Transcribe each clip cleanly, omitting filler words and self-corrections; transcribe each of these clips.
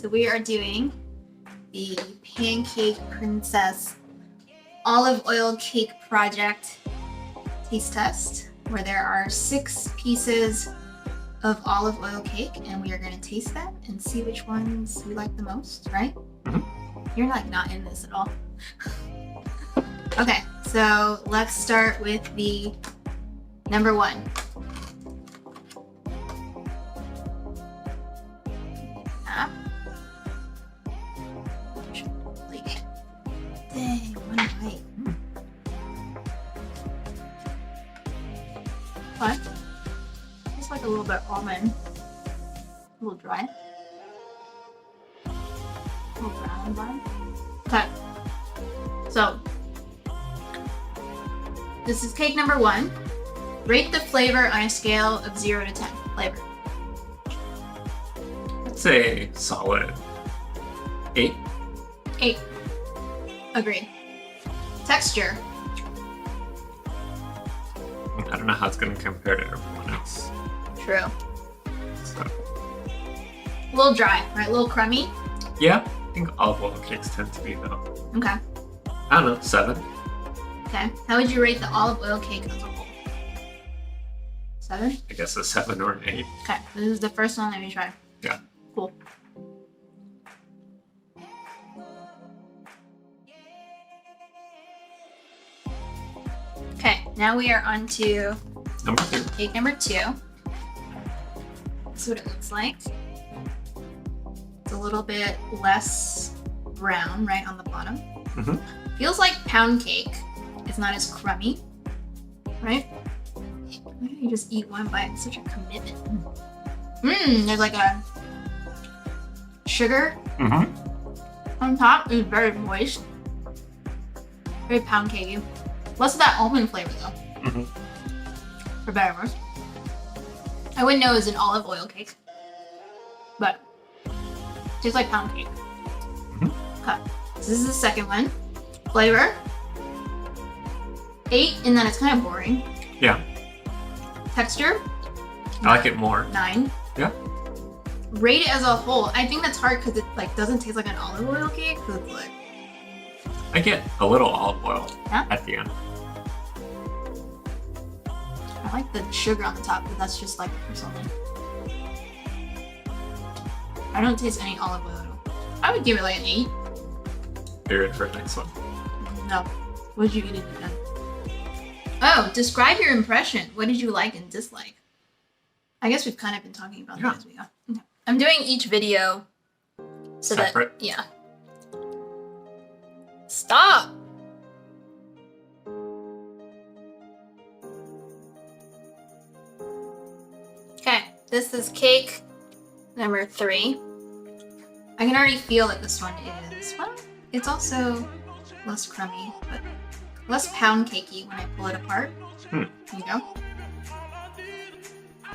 So we are doing the Pancake Princess olive oil cake project taste test, where there are 6 pieces of olive oil cake, and we are going to taste them and see which ones we like the most, right? Mm-hmm. You're like not in this at all. Okay, so let's start with the number 1. Dang, one bite. What? Just like a little bit almond. A little dry. A little brown bun. Okay. So, this is cake number 1. Rate the flavor on a scale of 0 to 10. Flavor. I'd say solid 8. 8. Agreed. Texture. I don't know how it's going to compare to everyone else. True. So, A little dry, right? A little crummy. yeah, I think olive oil cakes tend to be though. Okay. I don't know, 7. Okay. How would you rate the olive oil cake as a whole? 7? I guess a 7 or an 8. Okay. This is the first one that we try. Yeah. Cool. Okay, now we are on to Number 2. cake number 2. That's what it looks like. It's a little bit less brown right on the bottom. Mm-hmm. Feels like pound cake. It's not as crummy, right? Why don't you just eat one bite? It's such a commitment. There's like a sugar on top. It's very moist. Very pound cakey. Less of that almond flavor though. For better or worse. I wouldn't know it was an olive oil cake, but it tastes like pound cake. Okay, so this is the second one. Flavor 8, and then it's kind of boring. Yeah, Texture I like it more. 9. Yeah. Rate it as a whole. I think that's hard because it like doesn't taste like an olive oil cake. Cause it's like I get a little olive oil Yeah? at the end. I like the sugar on the top, but that's just like something. I don't taste any olive oil at all. I would give it like an 8. Period for the next one. No. What did you eat it again? Oh, describe your impression. What did you like and dislike? I guess we've kind of been talking about that as we go. Okay. I'm doing each video so Separate? that yeah. Stop. Okay, this is cake number 3. I can already feel that this one is, well, it's also less crummy, but less pound cakey when I pull it apart. Here you go. I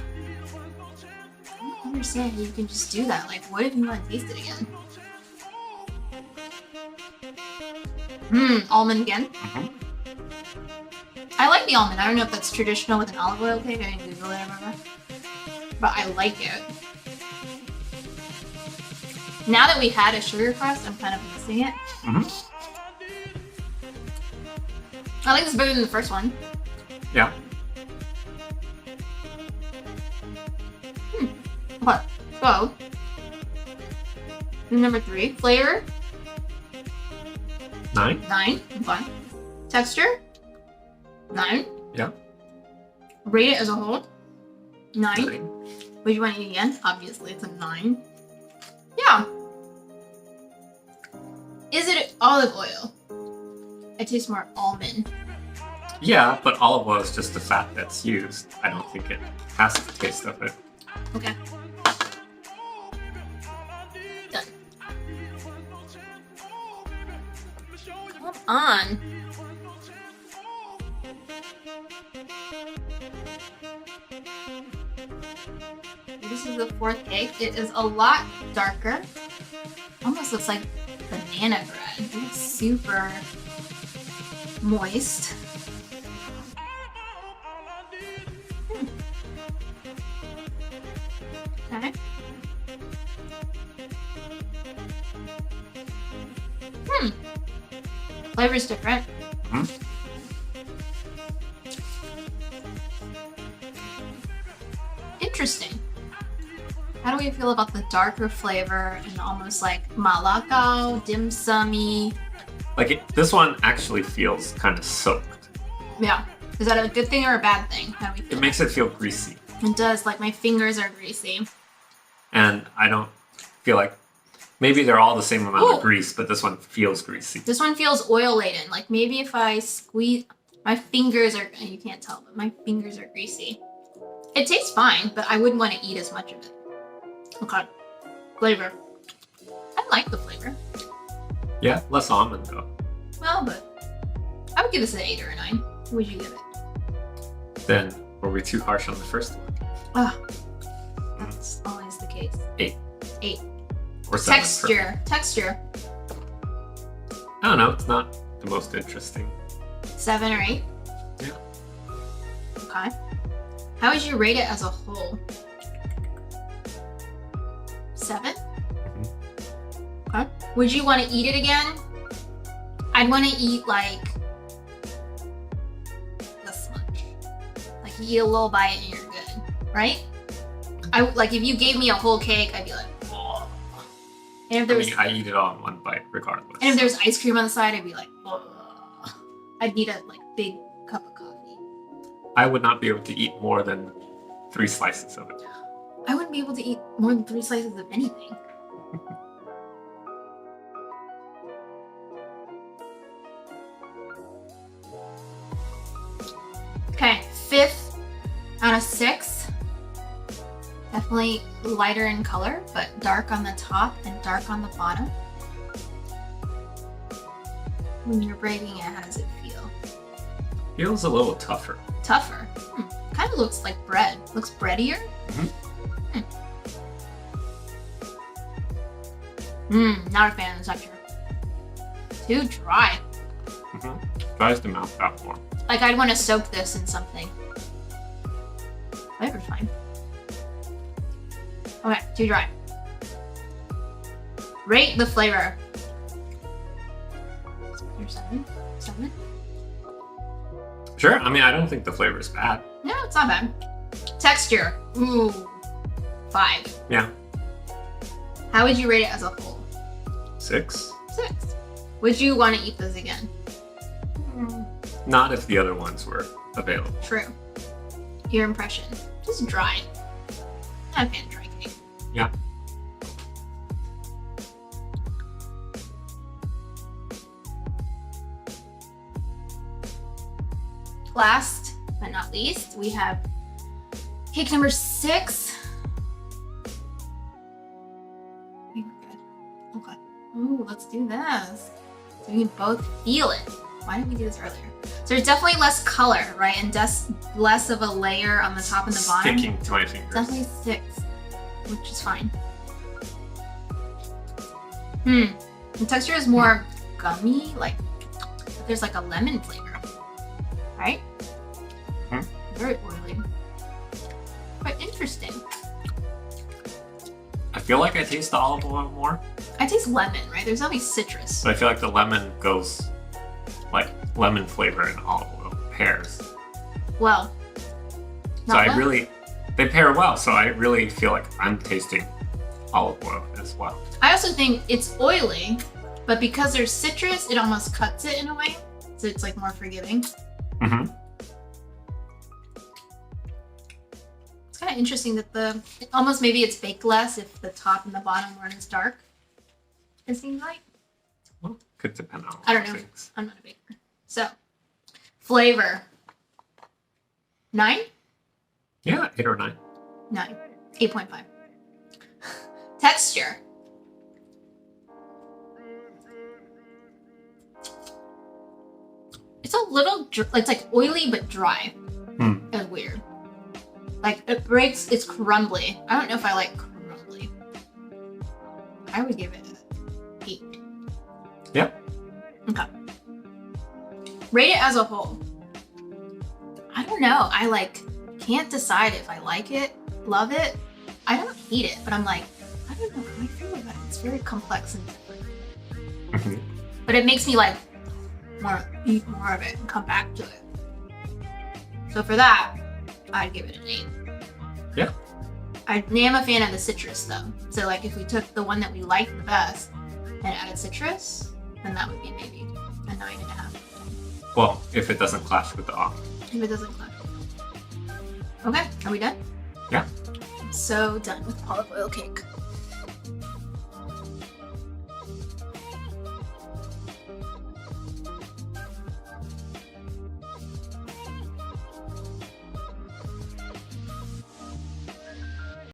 don't understand how you can just do that. Like, what if you want to taste it again? Almond again. I like the almond. I don't know if that's traditional with an olive oil cake. I didn't Google it, I remember. But I like it. Now that we had a sugar crust, I'm kind of missing it. I like this better than the first one. Yeah. Okay, so number 3, flavor 9? 9. Okay. Texture 9. Yeah. Rate it as a whole 9. 9. Would you want to eat again? Obviously, it's a 9. Yeah. Is it olive oil? I taste more almond. Yeah, but olive oil is just the fat that's used. I don't think it has the taste of it. Okay. Done. Come on. This is the 4th cake. It is a lot darker. Almost looks like banana bread. It's super moist. Okay. Flavor's different. Interesting. How do we feel about the darker flavor and almost like malakao, dim sum-y? Like this one actually feels kind of soaked. Yeah. Is that a good thing or a bad thing? How do we feel? It makes it feel greasy. It does. Like my fingers are greasy. And I don't feel like maybe they're all the same amount of grease, but this one feels greasy. This one feels oil laden. Like maybe if I squeeze, my fingers are, you can't tell, but my fingers are greasy. It tastes fine, but I wouldn't want to eat as much of it. Okay. Flavor. I like the flavor. Yeah, less almond though. Well, but I would give this an 8 or a 9. What would you give it? Then were we too harsh on the first one? Oh, that's always the case. 8. 8. Or 7. Texture. Texture. I don't know. It's not the most interesting. 7 or 8? Yeah. Okay. How would you rate it as a whole? 7? Okay. Would you want to eat it again? I'd want to eat like this much. Like you eat a little bite and you're good, right? I like if you gave me a whole cake, I'd be like, oh. And if there was, I eat it all in one bite regardless. and if there's ice cream on the side, I'd be like, oh. I'd need a like big cup of coffee. I would not be able to eat more than 3 slices of it. I wouldn't be able to eat more than 3 slices of anything. Okay, 5th out of 6. Definitely lighter in color, but dark on the top and dark on the bottom. When you're breaking it, how does it feel? Feels a little tougher. Tougher. Kind of looks like bread. Looks breadier. Not a fan of the texture. Too dry. Dries the mouth out more. Like I'd want to soak this in something. Flavor's fine. Okay, too dry. Rate the flavor. 7? 7? Sure. I mean, I don't think the flavor is bad. No, it's not bad. Texture. Ooh. 5. Yeah. How would you rate it as a whole? 6. 6. Would you want to eat this again? Not if the other ones were available. True. Your impression. Just dry. Not a fan of dry cake. Yeah. Last but not least, we have cake number 6. I think we're good. Okay. Ooh, let's do this. So we can both feel it. Why didn't we do this earlier? So there's definitely less color, right? And less of a layer on the top and the bottom. Sticking to my fingers. Definitely 6, which is fine. The texture is more gummy, like there's like a lemon flavor, right? Very oily. Quite interesting. I feel like I taste the olive oil more. I taste lemon, right? There's definitely citrus. But I feel like the lemon goes, like lemon flavor and olive oil pairs. Well, So they pair well. So I really feel like I'm tasting olive oil as well. I also think it's oily, but because there's citrus, it almost cuts it in a way. So it's like more forgiving. It's kind of interesting that almost maybe it's baked less if the top and the bottom weren't as dark. It seems like. Well, could depend on I don't know. things. I'm not a baker. So, flavor. 9? Yeah, 8 or 9. 9. 8.5. Texture. It's a little, it's like oily but dry. It's weird. Like it breaks, it's crumbly. I don't know if I like crumbly. I would give it an 8. Yep. Okay. Rate it as a whole. I don't know. I can't decide if I like it, love it. I don't hate it, but I'm like, I don't know how I feel about it. It's very complex and different. but it makes me like eat more of it and come back to it. So for that, I'd give it an 8. Yeah. I am a fan of the citrus though. So like if we took the one that we liked the best and added citrus, then that would be maybe a 9.5. Well, if it doesn't clash with the almond. If it doesn't clash. Okay, are we done? Yeah. I'm so done with olive oil cake.